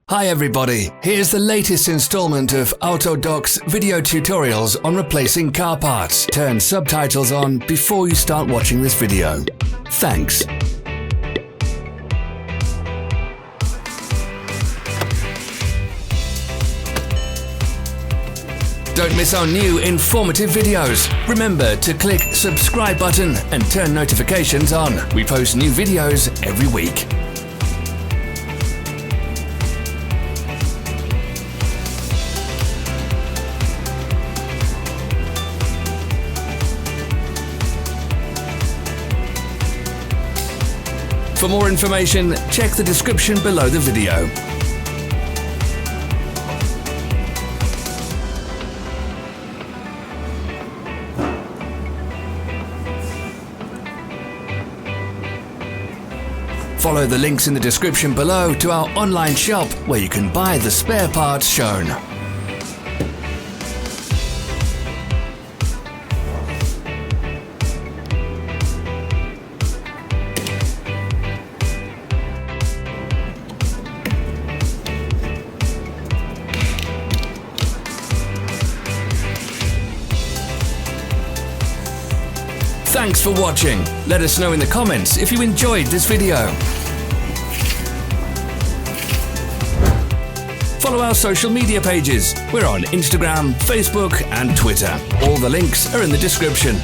Hi everybody, here's the latest installment of Autodoc's video tutorials on replacing car parts. Turn subtitles on before you start watching this video. Thanks. Don't miss our new informative videos. Remember to click subscribe button and turn notifications on. We post new videos every week. For more information, check the description below the video. Follow the links in the description below to our online shop where you can buy the spare parts shown. Thanks for watching. Let us know in the comments if you enjoyed this video. Follow our social media pages. We're on Instagram, Facebook and Twitter. All the links are in the description.